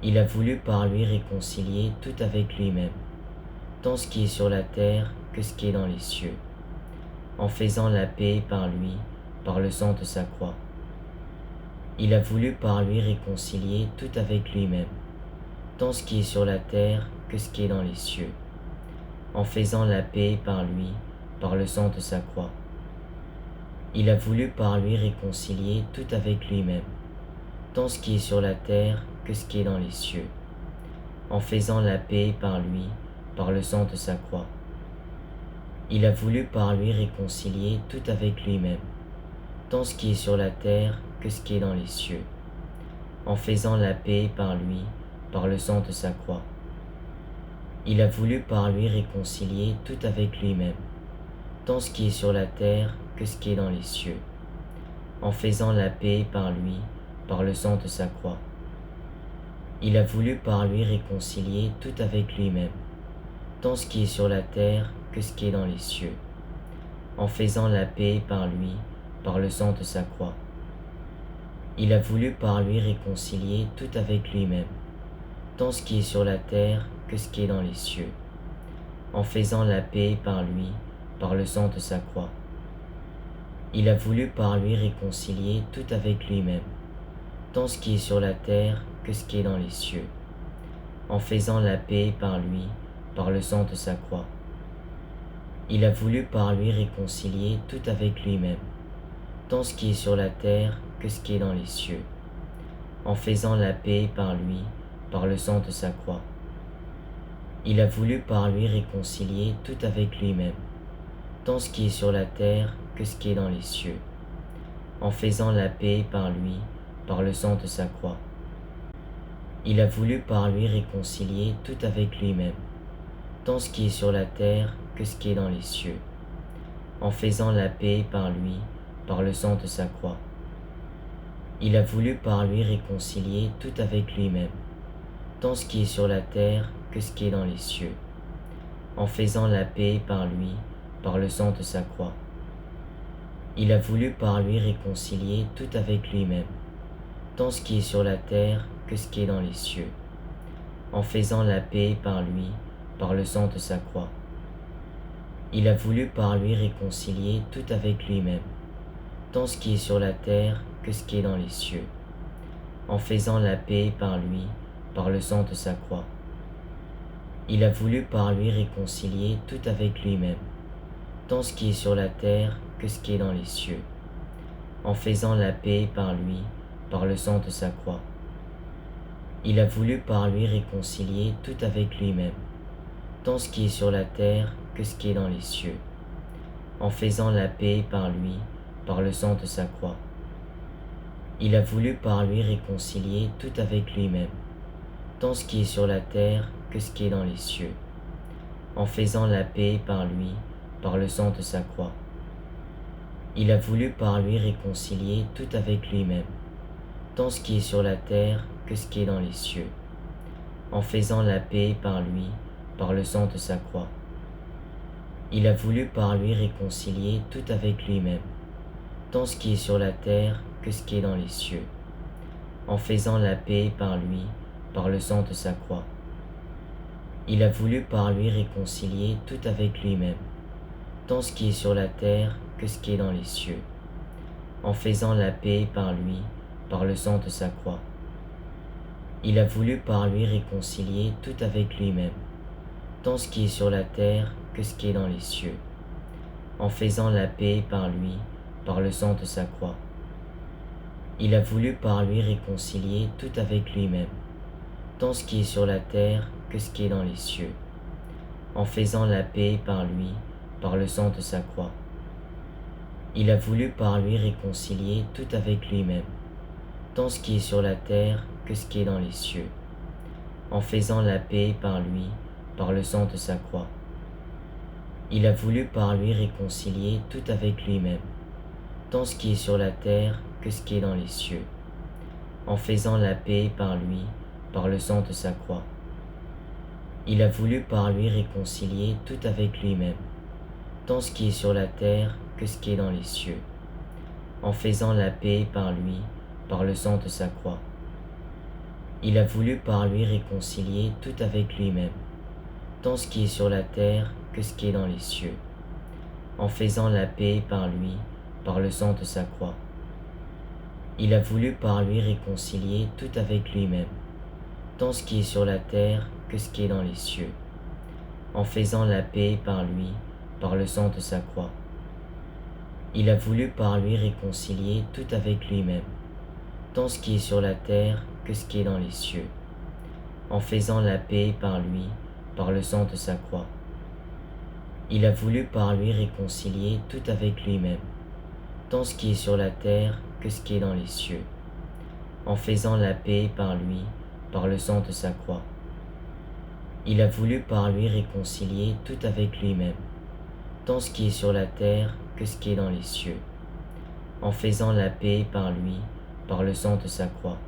Il a voulu par lui réconcilier tout avec lui-même, tant ce qui est sur la terre que ce qui est dans les cieux, en faisant la paix par lui, par le sang de sa croix. Il a voulu par lui réconcilier tout avec lui-même, tant ce qui est sur la terre que ce qui est dans les cieux, en faisant la paix par lui, par le sang de sa croix. Il a voulu par lui réconcilier tout avec lui-même, tant ce qui est sur la terre que ce qui est dans les cieux, en faisant la paix par lui, par le sang de sa croix. Il a voulu par lui réconcilier tout avec lui-même, tant ce qui est sur la terre que ce qui est dans les cieux, en faisant la paix par lui, par le sang de sa croix. Il a voulu par lui réconcilier tout avec lui-même, tant ce qui est sur la terre que ce qui est dans les cieux, en faisant la paix par lui, par le sang de sa croix. Il a voulu par lui réconcilier tout avec lui-même, tant ce qui est sur la terre que ce qui est dans les cieux, en faisant la paix par lui, par le sang de sa croix. Il a voulu par lui réconcilier tout avec lui-même, tant ce qui est sur la terre que ce qui est dans les cieux, en faisant la paix par lui, par le sang de sa croix. Il a voulu par lui réconcilier tout avec lui-même, tant ce qui est sur la terre que ce qui est dans les cieux, en faisant la paix par lui, par le sang de sa croix. Il a voulu par lui réconcilier tout avec lui-même, tant ce qui est sur la terre que ce qui est dans les cieux, en faisant la paix par lui, par le sang de sa croix. Il a voulu par lui réconcilier tout avec lui-même, tant ce qui est sur la terre que ce qui est dans les cieux, en faisant la paix par lui, par le sang de sa croix. Il a voulu par lui réconcilier tout avec lui-même, tant ce qui est sur la terre que ce qui est dans les cieux, en faisant la paix par lui, par le sang de sa croix. Il a voulu par lui réconcilier tout avec lui-même, tant ce qui est sur la terre que ce qui est dans les cieux, en faisant la paix par lui, par le sang de sa croix. Il a voulu par lui réconcilier tout avec lui-même, tant ce qui est sur la terre que ce qui est dans les cieux, en faisant la paix par lui, par le sang de sa croix. Il a voulu par lui réconcilier tout avec lui-même, tant ce qui est sur la terre que ce qui est dans les cieux, en faisant la paix par lui, par le sang de sa croix. Il a voulu par lui réconcilier tout avec lui-même, tant ce qui est sur la terre que ce qui est dans les cieux, en faisant la paix par lui, par le sang de sa croix. Il a voulu par lui réconcilier tout avec lui-même, tant ce qui est sur la terre que ce qui est dans les cieux, en faisant la paix par lui, par le sang de sa croix. Il a voulu par lui réconcilier tout avec lui-même, tant ce qui est sur la terre que ce qui est dans les cieux, en faisant la paix par lui, par le sang de sa croix. Il a voulu par lui réconcilier tout avec lui-même, tant ce qui est sur la terre que ce qui est dans les cieux, en faisant la paix par lui, par le sang de sa croix. Il a voulu par lui réconcilier tout avec lui-même, tant ce qui est sur la terre que ce qui est dans les cieux, en faisant la paix par lui, par le sang de sa croix. Il a voulu par lui réconcilier tout avec lui-même, tant ce qui est sur la terre que ce qui est dans les cieux, en faisant la paix par lui, par le sang de sa croix. Il a voulu par lui réconcilier tout avec lui-même, tant ce qui est sur la terre que ce qui est dans les cieux, en faisant la paix par lui, par le sang de sa croix. Il a voulu par lui réconcilier tout avec lui-même, tant ce qui est sur la terre que ce qui est dans les cieux, en faisant la paix par lui, par le sang de sa croix. Il a voulu par lui réconcilier tout avec lui-même, tant ce qui est sur la terre que ce qui est dans les cieux, en faisant la paix par lui, par le sang de sa croix. Il a voulu par lui réconcilier tout avec lui-même, tant ce qui est sur la terre que ce qui est dans les cieux, en faisant la paix par lui, par le sang de sa croix. Il a voulu par lui réconcilier tout avec lui-même, tant ce qui est sur la terre que ce qui est dans les cieux, en faisant la paix par lui, par le sang de sa croix. Il a voulu par lui réconcilier tout avec lui-même, tant ce qui est sur la terre que ce qui est dans les cieux, en faisant la paix par lui, par le sang de sa croix. Il a voulu par lui réconcilier tout avec lui-même, tant ce qui est sur la terre que ce qui est dans les cieux, en faisant la paix par lui, par le sang de sa croix. Il a voulu par lui réconcilier tout avec lui-même, tant ce qui est sur la terre que ce qui est dans les cieux, en faisant la paix par lui, par le sang de sa croix. Il a voulu par lui réconcilier tout avec lui-même, tant ce qui est sur la terre que ce qui est dans les cieux, en faisant la paix par lui, par le sang de sa croix. Il a voulu par lui réconcilier tout avec lui-même, tant ce qui est sur la terre que ce qui est dans les cieux, en faisant la paix par lui, par le sang de sa croix.